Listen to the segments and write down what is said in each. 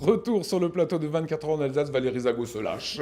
Retour sur le plateau de 24 heures en Alsace, Valérie Zago se lâche.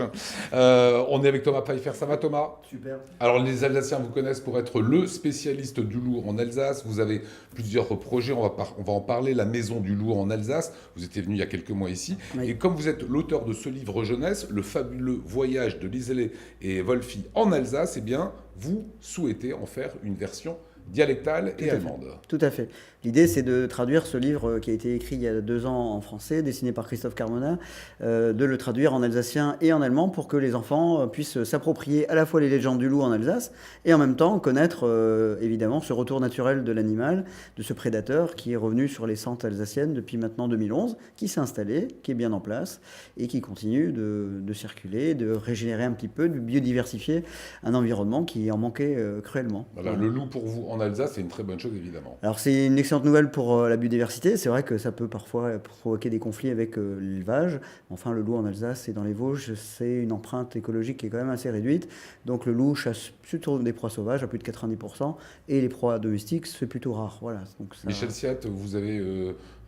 On est avec Thomas Pfeiffer, ça va Thomas? Super. Alors les Alsaciens vous connaissent pour être le spécialiste du loup en Alsace. Vous avez plusieurs projets, on va en parler. La Maison du loup en Alsace, vous étiez venu il y a quelques mois ici. Oui. Et comme vous êtes l'auteur de ce livre jeunesse, Le fabuleux voyage de Lisele et Wolfi en Alsace, eh bien vous souhaitez en faire une version dialectale et allemande. Tout à fait. L'idée, c'est de traduire ce livre qui a été écrit il y a 2 ans en français, dessiné par Christophe Carmona, de le traduire en alsacien et en allemand pour que les enfants puissent s'approprier à la fois les légendes du loup en Alsace et en même temps connaître évidemment ce retour naturel de l'animal, de ce prédateur qui est revenu sur les sentes alsaciennes depuis maintenant 2011, qui s'est installé, qui est bien en place et qui continue de circuler, de régénérer un petit peu, de biodiversifier un environnement qui en manquait cruellement. Voilà, le loup pour vous en Alsace, c'est une très bonne chose évidemment. Alors c'est une excellente nouvelle pour la biodiversité. C'est vrai que ça peut parfois provoquer des conflits avec l'élevage. Enfin, le loup en Alsace et dans les Vosges, c'est une empreinte écologique qui est quand même assez réduite. Donc le loup chasse plutôt des proies sauvages à plus de 90% et les proies domestiques, c'est plutôt rare. Voilà. Donc, ça... Michel Siat, vous avez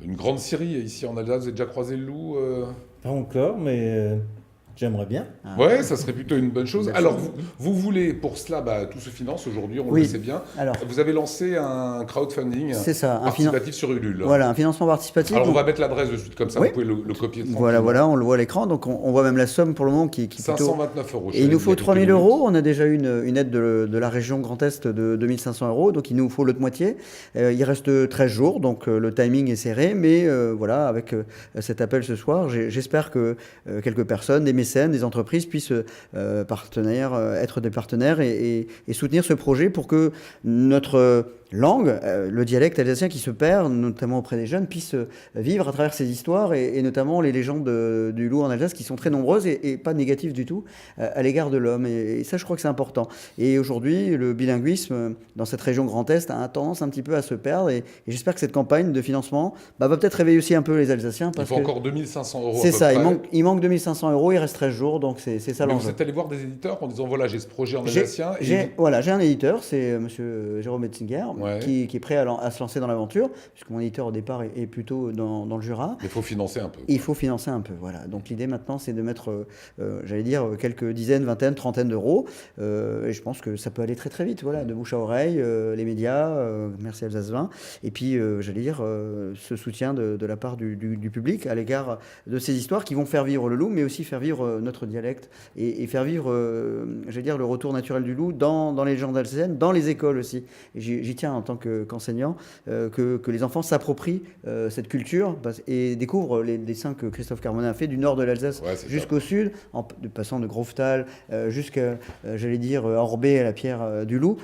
une grande scierie ici en Alsace, vous avez déjà croisé le loup Pas encore, mais j'aimerais bien. Ouais, ça serait plutôt une bonne chose. Alors, vous voulez, pour cela, tout se finance aujourd'hui, on Oui. le sait bien. Alors, Vous avez lancé un crowdfunding c'est ça, participatif sur Ulule. voilà, un financement participatif. Alors, on donc- va mettre l'adresse de suite, comme ça Oui. vous pouvez le copier. Voilà, on le voit à l'écran. Donc on voit même la somme pour le moment qui est plutôt... 529 euros. Et il nous faut 3 000 euros. On a déjà eu une aide de la région Grand Est de 2 500 euros. Donc il nous faut l'autre moitié. Il reste 13 jours, donc le timing est serré. Mais voilà, avec cet appel ce soir, j'espère que quelques personnes, des mécènes, des entreprises puissent être des partenaires et soutenir ce projet pour que notre langue, le dialecte alsacien qui se perd, notamment auprès des jeunes, puisse vivre à travers ces histoires et notamment les légendes du loup en Alsace qui sont très nombreuses et pas négatives du tout à l'égard de l'homme. Et ça, je crois que c'est important. Et aujourd'hui, le bilinguisme dans cette région Grand Est a tendance un petit peu à se perdre et j'espère que cette campagne de financement va peut-être réveiller aussi un peu les Alsaciens. Il faut encore 2500 euros. C'est ça, près. il manque 2500 euros, il reste 13 jours, donc c'est ça Mais l'enjeu. vous êtes allé voir des éditeurs en disant voilà, j'ai ce projet en alsacien. J'ai un éditeur, c'est monsieur Jérôme Metzinger, Ouais. qui est prêt à se lancer dans l'aventure, puisque mon éditeur au départ est plutôt dans le Jura. Il faut financer un peu. Il faut financer un peu, voilà. Donc l'idée maintenant, c'est de mettre, j'allais dire, quelques dizaines, vingtaines, trentaines d'euros. Et je pense que ça peut aller très très vite, voilà, de bouche à oreille, les médias, merci Alsace 20. Et puis, j'allais dire, ce soutien de la part du public à l'égard de ces histoires qui vont faire vivre le loup, mais aussi faire vivre notre dialecte et faire vivre, j'allais dire, le retour naturel du loup dans les légendes alsaciennes, dans les écoles aussi. Et j'y tiens en tant qu'enseignant, que les enfants s'approprient cette culture et découvrent les dessins que Christophe Carmona a fait du nord de l'Alsace jusqu'au sud, passant de Groftal jusqu'à, j'allais dire, Orbé à la pierre du loup.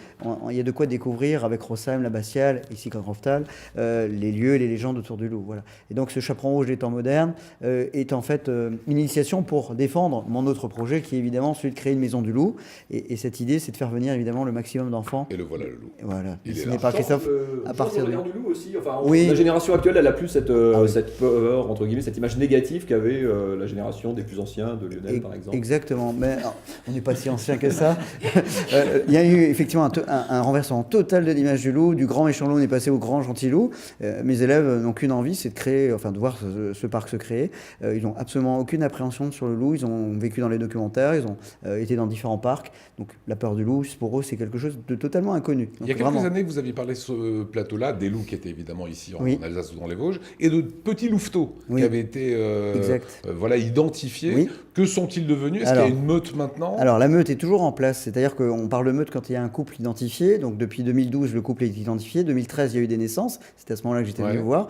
Il y a de quoi découvrir avec Rossheim, la Bastiale, ici Groftal, les lieux et les légendes autour du loup. Voilà. Et donc ce chaperon rouge des temps modernes est en fait une initiation pour défendre mon autre projet qui est évidemment celui de créer une maison du loup. Et cette idée, c'est de faire venir évidemment le maximum d'enfants. Et le voilà le loup. Voilà. Il est Dessiné là. par Christophe à partir du de... loup aussi. Enfin, Oui. La génération actuelle, elle a plus cette oui. peur, entre guillemets, cette image négative qu'avait la génération des plus anciens, de Lionel par exemple. Exactement, mais alors, on n'est pas si ancien que ça. Il y a eu effectivement un renversement total de l'image du loup. Du grand méchant loup, on est passé au grand gentil loup. Mes élèves n'ont qu'une envie, c'est de créer, enfin de voir ce parc se créer. Ils n'ont absolument aucune appréhension sur le loup. Ils ont vécu dans les documentaires, ils ont été dans différents parcs. Donc la peur du loup, pour eux, c'est quelque chose de totalement inconnu. Donc, il y a quelques années, vous aviez parlé sur ce plateau-là des loups qui étaient évidemment ici en Alsace ou dans les Vosges, et de petits louveteaux qui avaient été identifiés. Oui. Que sont-ils devenus? Est-ce qu'il y a une meute maintenant? Alors la meute est toujours en place, c'est-à-dire qu'on parle de meute quand il y a un couple identifié. Donc depuis 2012, le couple est identifié. 2013, il y a eu des naissances. C'était à ce moment-là que j'étais venu vous voir.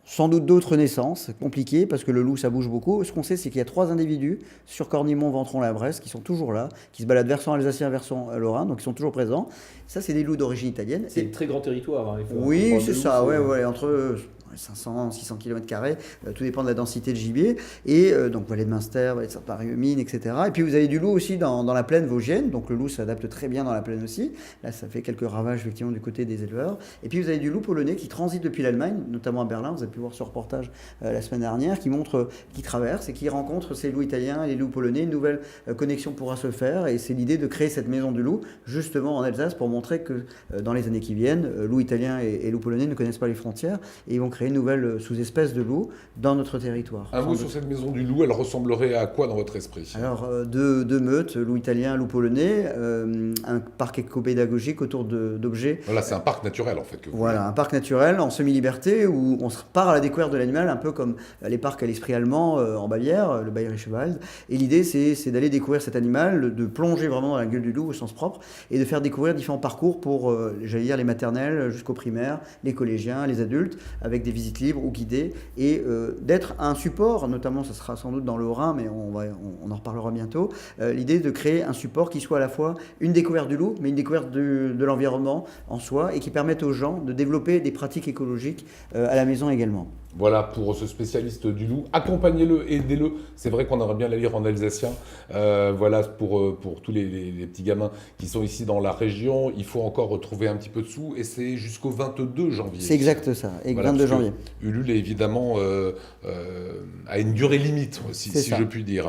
Sans doute d'autres naissances, compliquées, parce que le loup, ça bouge beaucoup. Ce qu'on sait, c'est qu'il y a 3 individus sur Cornimont, Ventron, la Bresse, qui sont toujours là, qui se baladent versant alsacien, versant lorrain, donc ils sont toujours présents. Ça, c'est des loups d'origine italienne. C'est un très grand territoire. Hein, oui, c'est ça, entre 500, 600 km², tout dépend de la densité de gibier, et donc vallée de Münster, vallée de Sainte-Marie-aux-Mines, etc. Et puis vous avez du loup aussi dans la plaine vosgienne, donc le loup s'adapte très bien dans la plaine aussi, là ça fait quelques ravages effectivement du côté des éleveurs, et puis vous avez du loup polonais qui transite depuis l'Allemagne, notamment à Berlin, vous avez pu voir ce reportage la semaine dernière, qui montre, qui traverse et qui rencontre ces loups italiens et les loups polonais, une nouvelle connexion pourra se faire, et c'est l'idée de créer cette maison du loup, justement en Alsace, pour montrer que dans les années qui viennent, loup italien et loup polonais ne connaissent pas les frontières, et ils vont créer une nouvelle sous-espèce de loup dans notre territoire. Un mot sur cette maison du loup, elle ressemblerait à quoi dans votre esprit? Alors, deux meutes, loup italien, loup polonais, un parc éco-pédagogique autour d'objets. Voilà, c'est un parc naturel en fait que vous Voilà, un parc naturel en semi-liberté où on part à la découverte de l'animal, un peu comme les parcs à l'esprit allemand en Bavière, le Bayerische Wald. Et l'idée, c'est d'aller découvrir cet animal, de plonger vraiment dans la gueule du loup au sens propre et de faire découvrir différents parcours pour, j'allais dire, les maternelles jusqu'aux primaires, les collégiens, les adultes, avec des visites libres ou guidées, et d'être un support, notamment, ça sera sans doute dans le Haut-Rhin, mais on en reparlera bientôt, l'idée de créer un support qui soit à la fois une découverte du loup, mais une découverte de l'environnement en soi, et qui permette aux gens de développer des pratiques écologiques à la maison également. Voilà, pour ce spécialiste du loup, accompagnez-le, aidez-le. C'est vrai qu'on aimerait bien la lire en alsacien. Voilà, pour tous les petits gamins qui sont ici dans la région, il faut encore retrouver un petit peu de sous, et c'est jusqu'au 22 janvier. C'est exact ça, et Voilà, 22 janvier. Ulule, évidemment, a une durée limite, si je puis dire.